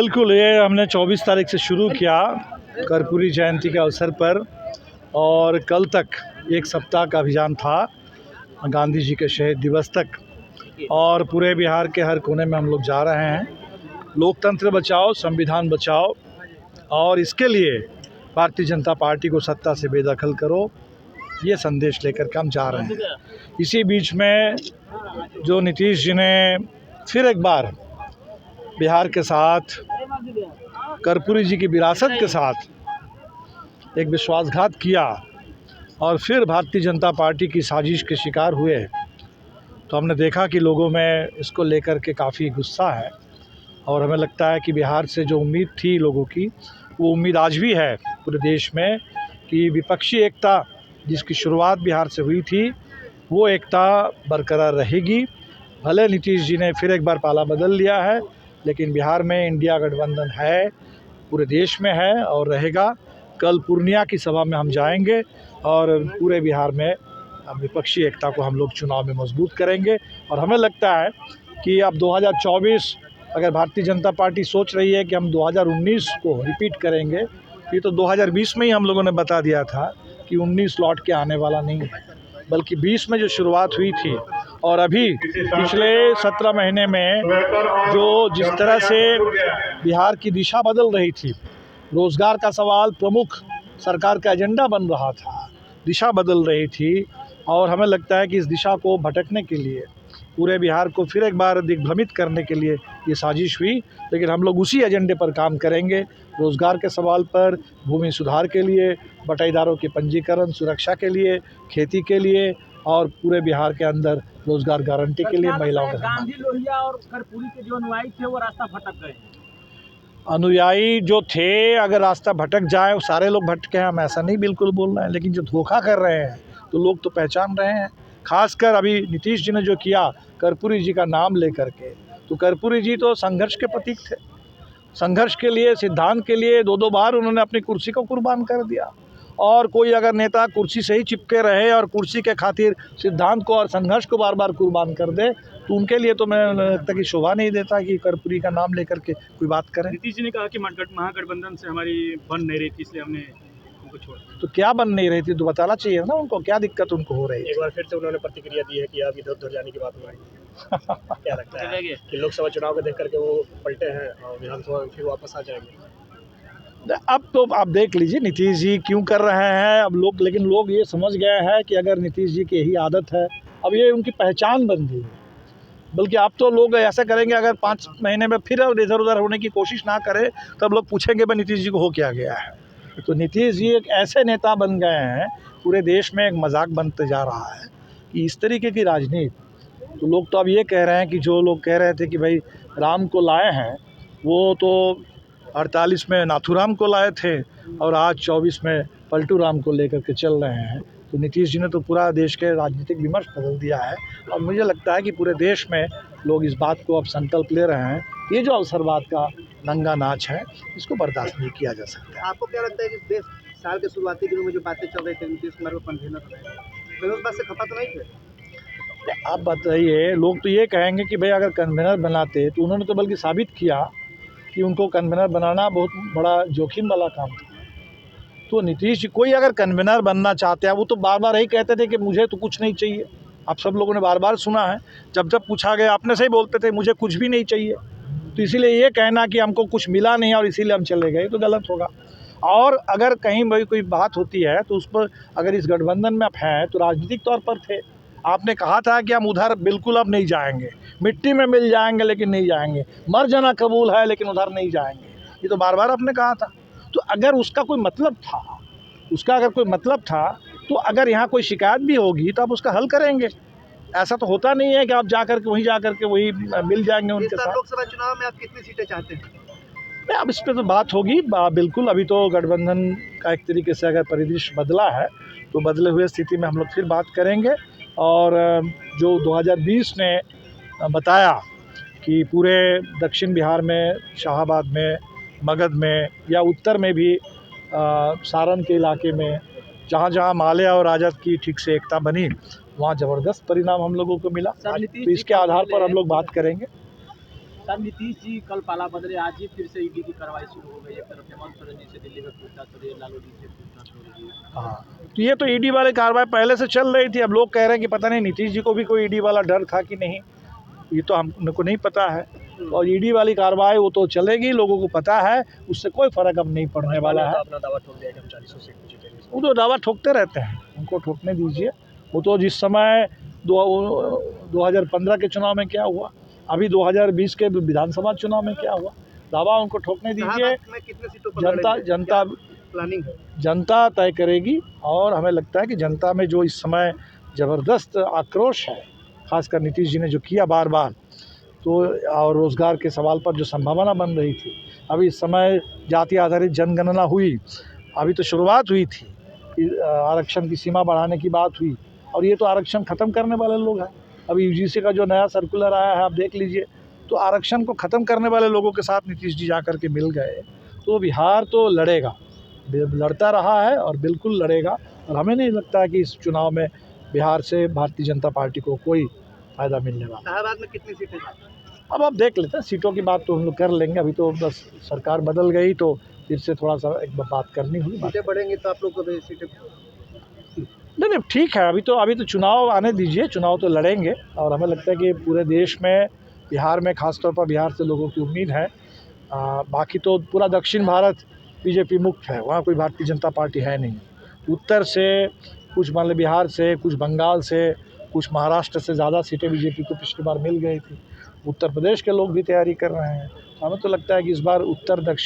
बिल्कुल, ये हमने 24 तारीख से शुरू किया कर्पूरी जयंती के अवसर पर और कल तक एक सप्ताह का अभियान था गांधी जी के शहीद दिवस तक। और पूरे बिहार के हर कोने में हम लोग जा रहे हैं। लोकतंत्र बचाओ, संविधान बचाओ और इसके लिए भारतीय जनता पार्टी को सत्ता से बेदखल करो, ये संदेश लेकर के हम जा रहे हैं। इसी बीच में जो नीतीश जी ने फिर एक बार बिहार के साथ कर्पूरी जी की विरासत के साथ एक विश्वासघात किया और फिर भारतीय जनता पार्टी की साजिश के शिकार हुए, तो हमने देखा कि लोगों में इसको लेकर के काफ़ी गुस्सा है। और हमें लगता है कि बिहार से जो उम्मीद थी लोगों की, वो उम्मीद आज भी है पूरे देश में कि विपक्षी एकता जिसकी शुरुआत बिहार से हुई थी, वो एकता बरकरार रहेगी। भले नीतीश जी ने फिर एक बार पाला बदल लिया है, लेकिन बिहार में इंडिया गठबंधन है, पूरे देश में है और रहेगा। कल पूर्णिया की सभा में हम जाएंगे और पूरे बिहार में विपक्षी एकता को हम लोग चुनाव में मजबूत करेंगे। और हमें लगता है कि अब 2024 अगर भारतीय जनता पार्टी सोच रही है कि हम 2019 को रिपीट करेंगे, ये तो 2020 में ही हम लोगों ने बता दिया था कि 19 लौट के आने वाला नहीं है, बल्कि 20 में जो शुरुआत हुई थी और अभी पिछले 17 महीने में जो जिस तरह से बिहार की दिशा बदल रही थी, रोज़गार का सवाल प्रमुख सरकार का एजेंडा बन रहा था, दिशा बदल रही थी। और हमें लगता है कि इस दिशा को भटकने के लिए, पूरे बिहार को फिर एक बार दिग्भ्रमित करने के लिए ये साजिश हुई। लेकिन हम लोग उसी एजेंडे पर काम करेंगे, रोज़गार के सवाल पर, भूमि सुधार के लिए, बटाईदारों के पंजीकरण सुरक्षा के लिए, खेती के लिए और पूरे बिहार के अंदर रोज़गार गारंटी के लिए महिलाओं का गांधी लोहिया और कर्पूरी के जो अनुयायी थे वो रास्ता भटक गए। अनुयायी जो थे, अगर रास्ता भटक जाए, वो सारे लोग भटके हैं, हम ऐसा नहीं बिल्कुल बोल रहे हैं, लेकिन जो धोखा कर रहे हैं तो लोग तो पहचान रहे हैं। खासकर अभी नीतीश जी ने जो किया कर्पूरी जी का नाम लेकर के, तो कर्पूरी जी तो संघर्ष के प्रतीक थे। संघर्ष के लिए, सिद्धांत के लिए 2-2 बार उन्होंने अपनी कुर्सी को कुर्बान कर दिया। और कोई अगर नेता कुर्सी से ही चिपके रहे और कुर्सी के खातिर सिद्धांत को और संघर्ष को बार बार कुर्बान कर दे, तो उनके लिए तो मैं लगता कि शोभा नहीं देता कि कर्पूरी का नाम लेकर के कोई बात करें। नीतीश जी ने कहा कि महागठबंधन से हमारी बन नहीं रही थी, इसलिए हमने उनको छोड़ा। तो क्या बन नहीं रही थी तो बताना चाहिए ना उनको, क्या दिक्कत उनको हो रही है। एक बार फिर से उन्होंने प्रतिक्रिया दी है कि आप इधर उधर जाने की बात हो रही है। क्या लगता है कि लोकसभा चुनाव को देख करके वो पलटे हैं और विधानसभा में फिर वापस आ जाएंगे? अब तो आप देख लीजिए नीतीश जी क्यों कर रहे हैं अब लोग, लेकिन लोग ये समझ गए हैं कि अगर नीतीश जी की यही आदत है, अब ये उनकी पहचान बन गई है। बल्कि अब तो लोग ऐसा करेंगे, अगर 5 महीने में फिर इधर उधर होने की कोशिश ना करे, तब लोग पूछेंगे भाई नीतीश जी को हो क्या गया है। तो नीतीश जी एक ऐसे नेता बन गए हैं, पूरे देश में एक मजाक बनते जा रहा है कि इस तरीके की राजनीति। तो लोग तो अब ये कह रहे हैं कि जो लोग कह रहे थे कि भाई राम को लाए हैं, वो तो 48 में नाथूराम को लाए थे और आज 24 में पलटू राम को लेकर के चल रहे हैं। तो नीतीश जी ने तो पूरा देश के राजनीतिक विमर्श बदल दिया है। और मुझे लगता है कि पूरे देश में लोग इस बात को अब संकल्प ले रहे हैं, ये जो अवसरवाद का नंगा नाच है, इसको बर्दाश्त नहीं किया जा सकता है। आपको क्या लगता है कि देश साल के शुरुआती दिनों में जो बातें चल रही थी नीतीश कुमार को कन्वीनर तो उस बात से खपा तो नहीं थे? आप बताइए, लोग तो ये कहेंगे कि भाई अगर कन्वीनर बनाते, तो उन्होंने तो बल्कि साबित किया कि उनको कन्वीनर बनाना बहुत बड़ा जोखिम वाला काम था। तो नीतीश जी कोई अगर कन्वीनर बनना चाहते हैं, वो तो बार बार यही कहते थे कि मुझे तो कुछ नहीं चाहिए। आप सब लोगों ने बार बार सुना है, जब जब पूछा गया आपने से ही बोलते थे मुझे कुछ भी नहीं चाहिए। तो इसीलिए ये कहना कि हमको कुछ मिला नहीं और इसीलिए हम चले गए, तो गलत होगा। और अगर कहीं भाई कोई बात होती है तो उस पर, अगर इस गठबंधन में आप हैं तो राजनीतिक तौर पर थे। आपने कहा था कि हम उधर बिल्कुल अब नहीं जाएंगे, मिट्टी में मिल जाएंगे लेकिन नहीं जाएंगे, मर जाना कबूल है लेकिन उधर नहीं जाएंगे, ये तो बार बार आपने कहा था। तो अगर उसका कोई मतलब था, तो अगर यहाँ कोई शिकायत भी होगी तो आप उसका हल करेंगे। ऐसा तो होता नहीं है कि आप जाकर के वहीं मिल जाएंगे उनके साथ। लोकसभा चुनाव में आप कितनी सीटें चाहते हैं? नहीं, अब इस पर तो बात होगी बिल्कुल। अभी तो गठबंधन का एक तरीके से अगर परिदृश्य बदला है, तो बदले हुए स्थिति में हम लोग फिर बात करेंगे। और जो 2020 ने बताया कि पूरे दक्षिण बिहार में, शाहाबाद में, मगध में या उत्तर में भी, सारण के इलाके में, जहाँ जहाँ माल्या और राजद की ठीक से एकता बनी, वहाँ ज़बरदस्त परिणाम हम लोगों को मिला। तो इसके आधार पर हम लोग बात करेंगे। सर नीतीश जी कल पाला बदले, आज ही फिर से ईडी की कार्रवाई शुरू हो गई। एक तरफ हेमंत सोरेन जी से दिल्ली में पूछताछ हो रही है, लालू जी से पूछताछ हो रही है। हाँ, तो ये तो ईडी वाले कार्रवाई पहले से चल रही थी। अब लोग कह रहे हैं कि पता नहीं नीतीश जी को भी कोई ईडी वाला डर था कि नहीं, ये तो हमको नहीं पता है। और ईडी वाली कार्रवाई वो तो चलेगी, लोगों को पता है, उससे कोई फर्क अब नहीं पड़ने वाला है। अपना दावा ठोक दिया कि हम 400 सीट को जीतेंगे। वो तो दावा ठोकते रहते हैं, उनको ठोकने दीजिए। वो तो जिस समय 2015 के चुनाव में क्या हुआ, अभी 2020 के विधानसभा चुनाव में क्या हुआ, दावा उनको ठोकने दीजिए। कितने सीटों पर जनता प्लानिंग है? जनता तय करेगी। और हमें लगता है कि जनता में जो इस समय ज़बरदस्त आक्रोश है, खासकर नीतीश जी ने जो किया बार बार, तो और रोज़गार के सवाल पर जो संभावना बन रही थी, अभी इस समय जाति आधारित जनगणना हुई, अभी तो शुरुआत हुई थी, आरक्षण की सीमा बढ़ाने की बात हुई, और ये तो आरक्षण ख़त्म करने वाले लोग हैं। अभी यूजीसी का जो नया सर्कुलर आया है, आप देख लीजिए, तो आरक्षण को ख़त्म करने वाले लोगों के साथ नीतीश जी जा कर के मिल गए। तो बिहार तो लड़ेगा, लड़ता रहा है और बिल्कुल लड़ेगा। और हमें नहीं लगता है कि इस चुनाव में बिहार से भारतीय जनता पार्टी को कोई फ़ायदा मिलने वाला। इलाहाबाद में कितनी सीटें? अब आप देख लेते हैं, सीटों की बात तो हम लोग कर लेंगे। अभी तो बस सरकार बदल गई, तो फिर से थोड़ा सा एक बात करनी हुई। सीटें बढ़ेंगी तो आप लोग को भी सीटें? नहीं, ठीक है, अभी तो चुनाव आने दीजिए, चुनाव तो लड़ेंगे। और हमें लगता है कि पूरे देश में, बिहार में खासतौर पर बिहार से लोगों की उम्मीद है। बाकी तो पूरा दक्षिण भारत बीजेपी मुक्त है, वहाँ कोई भारतीय जनता पार्टी है नहीं। उत्तर से कुछ, मान लो बिहार से कुछ, बंगाल से कुछ, महाराष्ट्र से ज़्यादा सीटें बीजेपी को पिछली बार मिल गई थी। उत्तर प्रदेश के लोग भी तैयारी कर रहे हैं। हमें तो लगता है कि इस बार उत्तर दक्षिण